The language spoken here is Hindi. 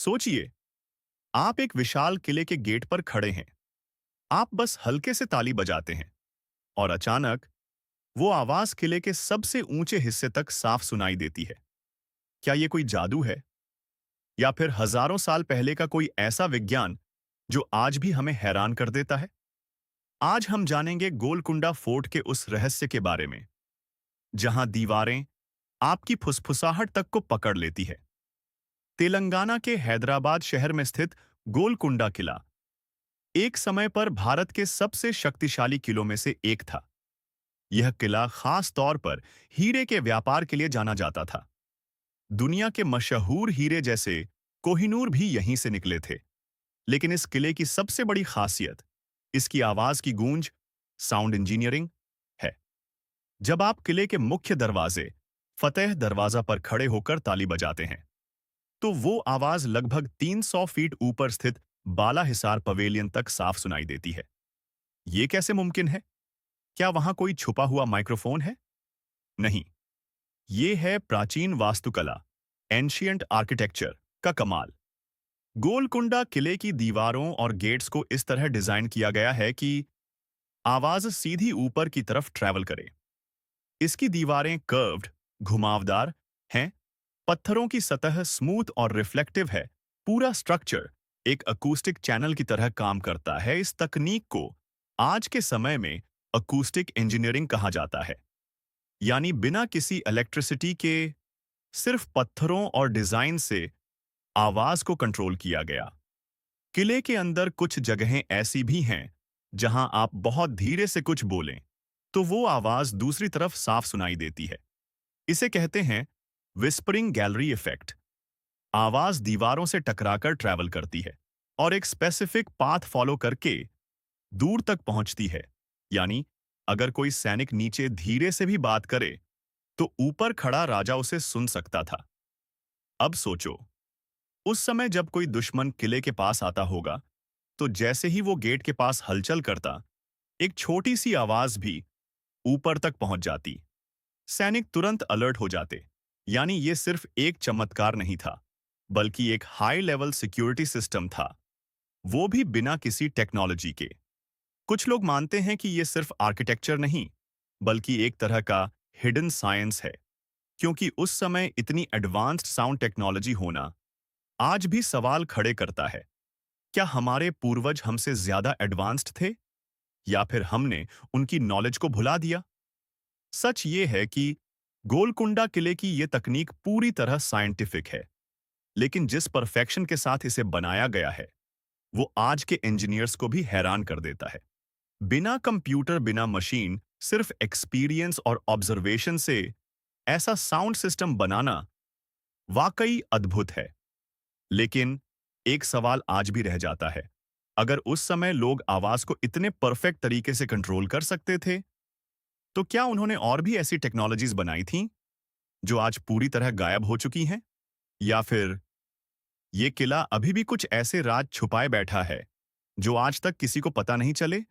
सोचिए, आप एक विशाल किले के गेट पर खड़े हैं। आप बस हल्के से ताली बजाते हैं और अचानक वो आवाज किले के सबसे ऊंचे हिस्से तक साफ सुनाई देती है। क्या ये कोई जादू है या फिर हजारों साल पहले का कोई ऐसा विज्ञान जो आज भी हमें हैरान कर देता है? आज हम जानेंगे गोलकुंडा फोर्ट के उस रहस्य के बारे में जहां दीवारें आपकी फुसफुसाहट तक को पकड़ लेती है। तेलंगाना के हैदराबाद शहर में स्थित गोलकुंडा किला एक समय पर भारत के सबसे शक्तिशाली किलों में से एक था। यह किला खास तौर पर हीरे के व्यापार के लिए जाना जाता था। दुनिया के मशहूर हीरे जैसे कोहिनूर भी यहीं से निकले थे। लेकिन इस किले की सबसे बड़ी खासियत इसकी आवाज की गूंज, साउंड इंजीनियरिंग है। जब आप किले के मुख्य दरवाजे फतेह दरवाजा पर खड़े होकर ताली बजाते हैं, तो वो आवाज लगभग 300 फीट ऊपर स्थित बाला हिसार पवेलियन तक साफ सुनाई देती है। ये कैसे मुमकिन है? क्या वहां कोई छुपा हुआ माइक्रोफोन है? नहीं, ये है प्राचीन वास्तुकला, एंशियंट आर्किटेक्चर का कमाल। गोलकुंडा किले की दीवारों और गेट्स को इस तरह डिजाइन किया गया है कि आवाज सीधी ऊपर की तरफ ट्रैवल करे। इसकी दीवारें कर्व्ड, घुमावदार हैं, पत्थरों की सतह स्मूथ और रिफ्लेक्टिव है। पूरा स्ट्रक्चर एक अकूस्टिक चैनल की तरह काम करता है। इस तकनीक को आज के समय में अकूस्टिक इंजीनियरिंग कहा जाता है, यानी बिना किसी इलेक्ट्रिसिटी के सिर्फ पत्थरों और डिजाइन से आवाज को कंट्रोल किया गया। किले के अंदर कुछ जगहें ऐसी भी हैं जहां आप बहुत धीरे से कुछ बोलें तो वो आवाज दूसरी तरफ साफ सुनाई देती है। इसे कहते हैं विस्परिंग गैलरी इफेक्ट। आवाज दीवारों से टकराकर ट्रैवल करती है और एक स्पेसिफिक पाथ फॉलो करके दूर तक पहुंचती है। यानी अगर कोई सैनिक नीचे धीरे से भी बात करे तो ऊपर खड़ा राजा उसे सुन सकता था। अब सोचो, उस समय जब कोई दुश्मन किले के पास आता होगा, तो जैसे ही वो गेट के पास हलचल करता, एक छोटी सी आवाज भी ऊपर तक पहुंच जाती। सैनिक तुरंत अलर्ट हो जाते। यानी ये सिर्फ एक चमत्कार नहीं था, बल्कि एक हाई लेवल सिक्योरिटी सिस्टम था, वो भी बिना किसी टेक्नोलॉजी के। कुछ लोग मानते हैं कि ये सिर्फ आर्किटेक्चर नहीं, बल्कि एक तरह का हिडन साइंस है, क्योंकि उस समय इतनी एडवांस्ड साउंड टेक्नोलॉजी होना आज भी सवाल खड़े करता है। क्या हमारे पूर्वज हमसे ज्यादा एडवांस्ड थे या फिर हमने उनकी नॉलेज को भुला दिया? सच ये है कि गोलकुंडा किले की ये तकनीक पूरी तरह साइंटिफिक है, लेकिन जिस परफेक्शन के साथ इसे बनाया गया है, वो आज के इंजीनियर्स को भी हैरान कर देता है। बिना कंप्यूटर, बिना मशीन, सिर्फ एक्सपीरियंस और ऑब्जर्वेशन से ऐसा साउंड सिस्टम बनाना वाकई अद्भुत है। लेकिन एक सवाल आज भी रह जाता है, अगर उस समय लोग आवाज को इतने परफेक्ट तरीके से कंट्रोल कर सकते थे, तो क्या उन्होंने और भी ऐसी टेक्नोलॉजीज बनाई थीं जो आज पूरी तरह गायब हो चुकी हैं? या फिर ये किला अभी भी कुछ ऐसे राज छुपाए बैठा है जो आज तक किसी को पता नहीं चले?